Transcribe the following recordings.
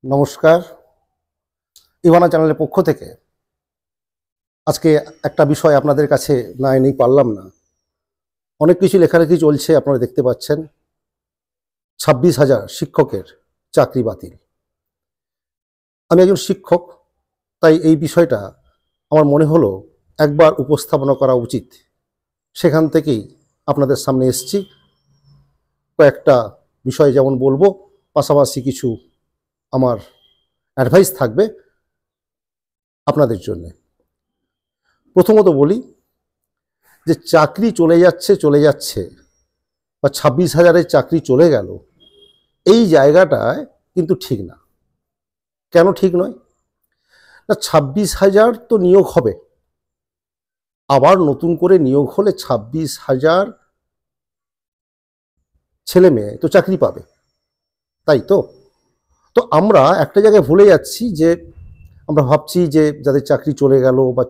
নমস্কার। ইভানা চ্যানেলের পক্ষ থেকে আজকে একটা বিষয় আপনাদের কাছে না এনেই পারলাম না। অনেক কিছু লেখালেখি চলছে, আপনারা দেখতে পাচ্ছেন। 26,000 শিক্ষকের চাকরি বাতিল। আমি একজন শিক্ষক, তাই এই বিষয়টা আমার মনে হলো একবার উপস্থাপনা করা উচিত। সেখান থেকেই আপনাদের সামনে এসেছি। কয়েকটা বিষয় যেমন বলবো, পাশাপাশি কিছু আমার অ্যাডভাইস থাকবে আপনাদের জন্যে। প্রথমত বলি যে চাকরি চলে যাচ্ছে বা 26,000-এর চাকরি চলে গেল, এই জায়গাটায় কিন্তু ঠিক না। কেন ঠিক নয়? না, 26,000 তো নিয়োগ হবে, আবার নতুন করে নিয়োগ হলে 26,000 ছেলে মেয়ে তো চাকরি পাবে, তাই তো? তো আমরা একটা জায়গায় ভুলে যাচ্ছি যে আমরা ভাবছি যে যাদের চাকরি চলে গেল বা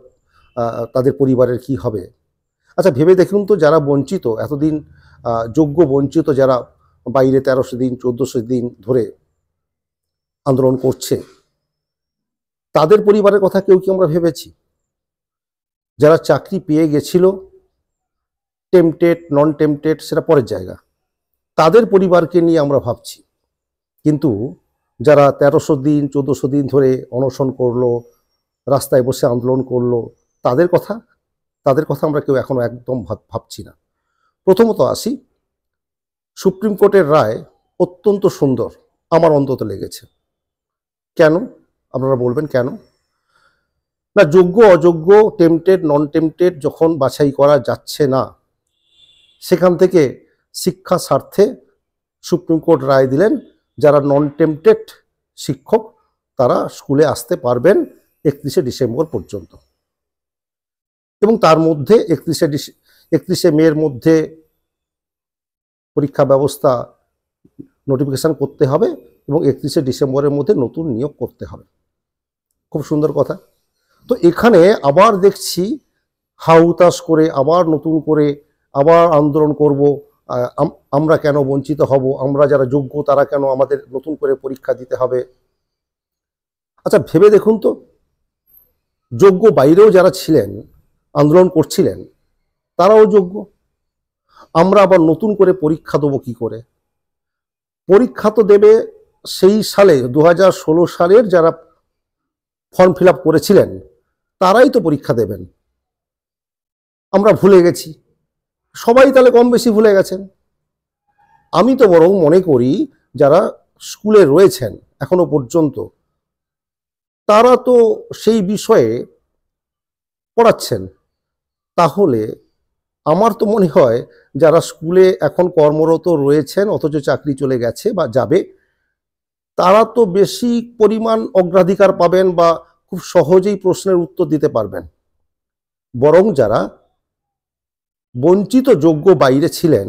তাদের পরিবারের কি হবে। আচ্ছা, ভেবে দেখুন তো, যারা বঞ্চিত এতদিন, যোগ্য বঞ্চিত যারা বাইরে 1300 দিন 1400 দিন ধরে আন্দোলন করছে, তাদের পরিবারের কথা কেউ কি আমরা ভেবেছি? যারা চাকরি পেয়ে গেছিল, টেম্পটেড নন টেম্পটেড সেটা পরের জায়গা, তাদের পরিবারকে নিয়ে আমরা ভাবছি। কিন্তু যারা 1300 দিন 1400 দিন ধরে অনশন করলো, রাস্তায় বসে আন্দোলন করলো, তাদের কথা আমরা কেউ এখনো একদম ভাবছি না। প্রথমত আসি, সুপ্রিম কোর্টের রায় অত্যন্ত সুন্দর, আমার অন্তত লেগেছে। কেন? আপনারা বলবেন কেন? না, যোগ্য অযোগ্য, টেম্পটেড নন টেম্পটেড যখন বাছাই করা যাচ্ছে না, সেখান থেকে শিক্ষা স্বার্থে সুপ্রিম কোর্ট রায় দিলেন যারা নন টেম্পটেড শিক্ষক তারা স্কুলে আসতে পারবেন 31শে ডিসেম্বর পর্যন্ত, এবং তার মধ্যে 31শে মের মধ্যে পরীক্ষা ব্যবস্থা নোটিফিকেশন করতে হবে এবং 31শে ডিসেম্বরের মধ্যে নতুন নিয়োগ করতে হবে। খুব সুন্দর কথা। তো এখানে আবার দেখছি হাউতাস করে আবার নতুন করে আবার আন্দোলন করব, আমরা কেন বঞ্চিত হব, আমরা যারা যোগ্য তারা কেন আমাদের নতুন করে পরীক্ষা দিতে হবে। আচ্ছা, ভেবে দেখুন তো, যোগ্য বাইরেও যারা ছিলেন, আন্দোলন করছিলেন, তারাও যোগ্য, আমরা আবার নতুন করে পরীক্ষা দেবো কি করে? পরীক্ষা তো দেবে সেই সালে 2016 সালের যারা ফর্ম ফিল আপ করেছিলেন তারাই তো পরীক্ষা দেবেন। আমরা ভুলে গেছি, সবাই তাহলে কম বেশি ভুলে গেছেন। আমি তো বরং মনে করি যারা স্কুলে রয়েছেন এখনো পর্যন্ত, তারা তো সেই বিষয়ে পড়াচ্ছেন। তাহলে আমার তো মনে হয় যারা স্কুলে এখন কর্মরত রয়েছেন অথচ চাকরি চলে গেছে বা যাবে, তারা তো বেশি পরিমাণ অগ্রাধিকার পাবেন বা খুব সহজেই প্রশ্নের উত্তর দিতে পারবেন। বরং যারা বঞ্চিত যোগ্য বাইরে ছিলেন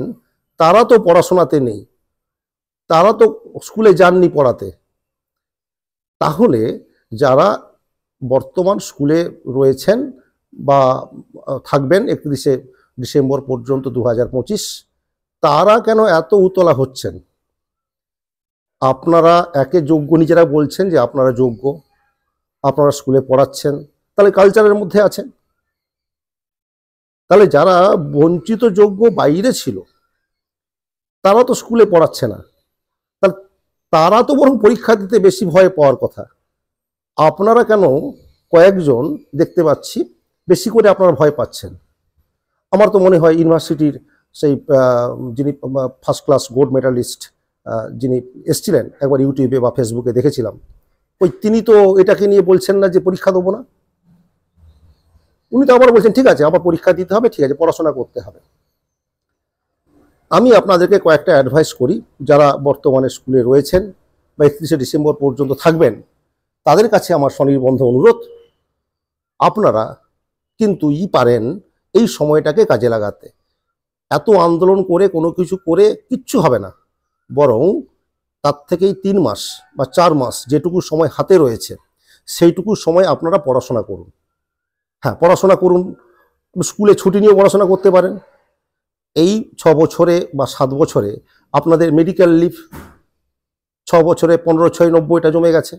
তারা তো পড়াশোনাতে নেই, তারা তো স্কুলে যাননি পড়াতে। তাহলে যারা বর্তমান স্কুলে রয়েছেন বা থাকবেন 31শে ডিসেম্বর পর্যন্ত 2025, তারা কেন এত উতলা হচ্ছেন? আপনারা একে যোগ্য, নিজেরা বলছেন যে আপনারা যোগ্য, আপনারা স্কুলে পড়াচ্ছেন, তাহলে কালচারের মধ্যে আছেন। তাহলে যারা বঞ্চিত যোগ্য বাইরে ছিল তারা তো স্কুলে পড়াচ্ছে না, তাহলে তারা তো বরং পরীক্ষা দিতে বেশি ভয় পাওয়ার কথা। আপনারা কেন কয়েকজন দেখতে পাচ্ছি বেশি করে আপনারা ভয় পাচ্ছেন? আমার তো মনে হয় ইউনিভার্সিটির সেই যিনি ফার্স্ট ক্লাস গোল্ড মেডালিস্ট যিনি এসছিলেন, একবার ইউটিউবে বা ফেসবুকে দেখেছিলাম, তিনি তো এটাকে নিয়ে বলছেন না যে পরীক্ষা দেবো না। উনি তো আবার বলছেন ঠিক আছে আবার পরীক্ষা দিতে হবে, ঠিক আছে পড়াশোনা করতে হবে। আমি আপনাদেরকে কয়েকটা অ্যাডভাইস করি, যারা বর্তমানে স্কুলে রয়েছেন বা 31শে ডিসেম্বর পর্যন্ত থাকবেন, তাদের কাছে আমার স্বনির্বন্ধ অনুরোধ, আপনারা কিন্তু পারেন এই সময়টাকে কাজে লাগাতে। এত আন্দোলন করে কোনো কিছু করে কিচ্ছু হবে না, বরং তার থেকেই 3 মাস বা 4 মাস যেটুকু সময় হাতে রয়েছে সেইটুকু সময় আপনারা পড়াশোনা করুন। হ্যাঁ, পড়াশোনা করুন, স্কুলে ছুটি নিয়ে পড়াশোনা করতে পারেন। এই 6 বছরে বা 7 বছরে আপনাদের মেডিকেল লিভ বছরে 15×6 = 90টা জমে গেছে,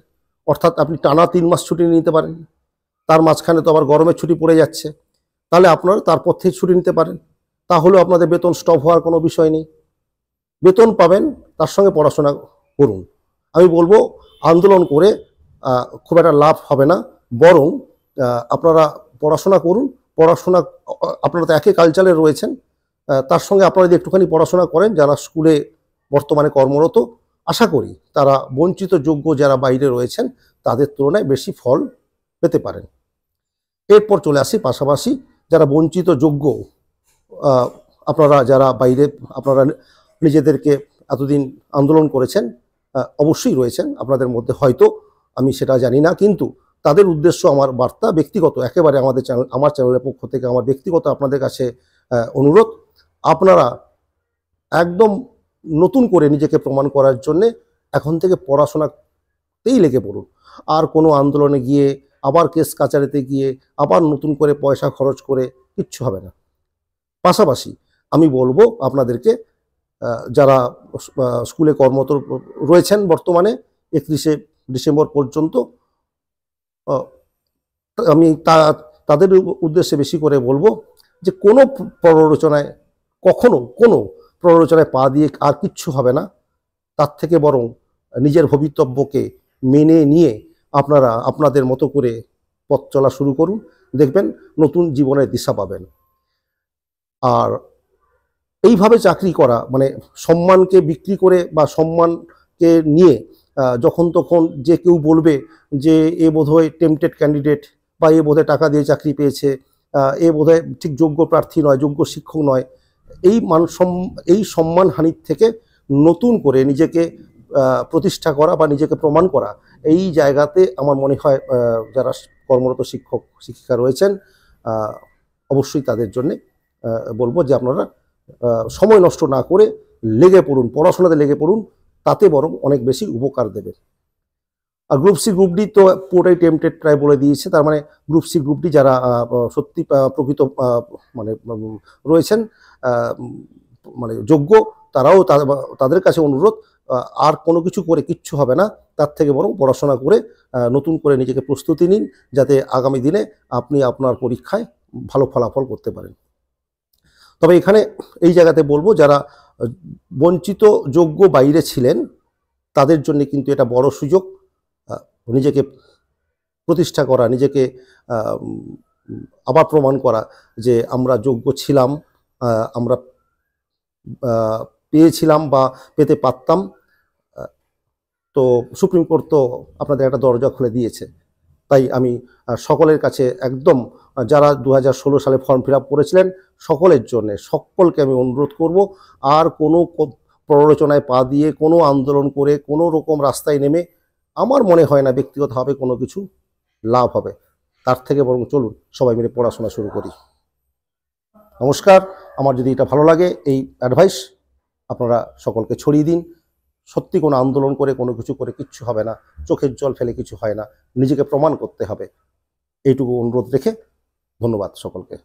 অর্থাৎ আপনি টানা 3 মাস ছুটি নিতে পারেন। তার মাঝখানে তো আবার গরমের ছুটি পড়ে যাচ্ছে, তাহলে আপনারা তারপর থেকে ছুটি নিতে পারেন। তাহলেও আপনাদের বেতন স্টপ হওয়ার কোনো বিষয় নেই, বেতন পাবেন, তার সঙ্গে পড়াশোনা করুন। আমি বলবো আন্দোলন করে খুব একটা লাভ হবে না, বরং আপনারা পড়াশোনা করুন। পড়াশোনা আপনারা তো একই কালচারে রয়েছেন, তার সঙ্গে আপনারা যদি একটুখানি পড়াশোনা করেন, যারা স্কুলে বর্তমানে কর্মরত, আশা করি তারা বঞ্চিত যোগ্য যারা বাইরে রয়েছেন তাদের তুলনায় বেশি ফল পেতে পারেন। এরপর চলে আসি পাশাপাশি যারা বঞ্চিত যোগ্য, আপনারা যারা বাইরে আপনারা নিজেদেরকে এতদিন আন্দোলন করেছেন, অবশ্যই রয়েছেন আপনাদের মধ্যে, হয়তো আমি সেটা জানি না, কিন্তু তাদের উদ্দেশ্য আমার বার্তা ব্যক্তিগত, একেবারে আমার চ্যানেলের পক্ষ থেকে আমার ব্যক্তিগত আপনাদের কাছে অনুরোধ, আপনারা একদম নতুন করে নিজেকে প্রমাণ করার জন্যে এখন থেকে পড়াশোনাতেই লেগে পড়ুন। আর কোনো আন্দোলনে গিয়ে আবার কেস কাচারিতে গিয়ে আবার নতুন করে পয়সা খরচ করে কিচ্ছু হবে না। পাশাপাশি আমি বলবো আপনাদেরকে, যারা স্কুলে কর্মরত রয়েছেন বর্তমানে 31শে ডিসেম্বর পর্যন্ত, আমি তাদের উদ্দেশ্যে বেশি করে বলবো যে কোনো প্ররোচনায়, কখনো কোনো প্ররোচনায় পা দিয়ে আর কিচ্ছু হবে না। তার থেকে বরং নিজের ভবিতব্যকে মেনে নিয়ে আপনারা আপনাদের মতো করে পথ চলা শুরু করুন, দেখবেন নতুন জীবনের দিশা পাবেন। আর এইভাবে চাকরি করা মানে সম্মানকে বিক্রি করে বা সম্মানকে নিয়ে যখন তখন যে কেউ বলবে যে এ বোধহয় টেম্পটেড ক্যান্ডিডেট, বা এ বোধহয় টাকা দিয়ে চাকরি পেয়েছে, এ বোধহয় ঠিক যোগ্য প্রার্থী নয়, যোগ্য শিক্ষক নয়, এই সম্মানহানির থেকে নতুন করে নিজেকে প্রতিষ্ঠা করা বা নিজেকে প্রমাণ করা, এই জায়গাতে আমার মনে হয় যারা কর্মরত শিক্ষক শিক্ষিকা রয়েছেন, অবশ্যই তাদের জন্যে বলবো যে আপনারা সময় নষ্ট না করে লেগে পড়ুন, পড়াশোনাতে লেগে পড়ুন, তাতে বরং অনেক বেশি উপকার দেবে। আর গ্রুপ সি গ্রুপ ডি তো পুরোটাই টেম্পটেড প্রায় বলে দিয়েছে, তার মানে গ্রুপ সি গ্রুপ ডি যারা সত্যি প্রকৃত মানে রয়েছেন, মানে যোগ্য, তারাও তাদের কাছে অনুরোধ, আর কোনো কিছু করে কিচ্ছু হবে না, তার থেকে বরং পড়াশোনা করে নতুন করে নিজেকে প্রস্তুতি নিন, যাতে আগামী দিনে আপনি আপনার পরীক্ষায় ভালো ফলাফল করতে পারেন। তবে এখানে এই জায়গাতে বলবো, যারা বঞ্চিত যোগ্য বাইরে ছিলেন তাদের জন্য কিন্তু এটা বড় সুযোগ, নিজেকে প্রতিষ্ঠা করা, নিজেকে আবার প্রমাণ করা যে আমরা যোগ্য ছিলাম, আমরা পেয়েছিলাম বা পেতে পারতাম। তো সুপ্রিম কোর্ট তো আপনাদের একটা দরজা খুলে দিয়েছে। তাই আমি সকলের কাছে একদম, যারা 2016 সালে ফর্ম ফিল আপ করেছিলেন সকলের জন্য, সকলকে আমি অনুরোধ করব, আর কোনো প্ররোচনায় পা দিয়ে, কোনো আন্দোলন করে, কোনো রকম রাস্তায় নেমে আমার মনে হয় না ব্যক্তিগতভাবে কোনো কিছু লাভ হবে। তার থেকে বরং চলুন সবাই মিলে পড়াশোনা শুরু করি। নমস্কার। আমার যদি এটা ভালো লাগে, এই অ্যাডভাইস আপনারা সকলকে ছড়িয়ে দিন। সত্যি কোনো আন্দোলন করে, কোনো কিছু করে কিচ্ছু হবে না, চোখের জল ফেলে কিছু হয় না, নিজেকে প্রমাণ করতে হবে। এইটুকু অনুরোধ রেখে ধন্যবাদ সকলকে।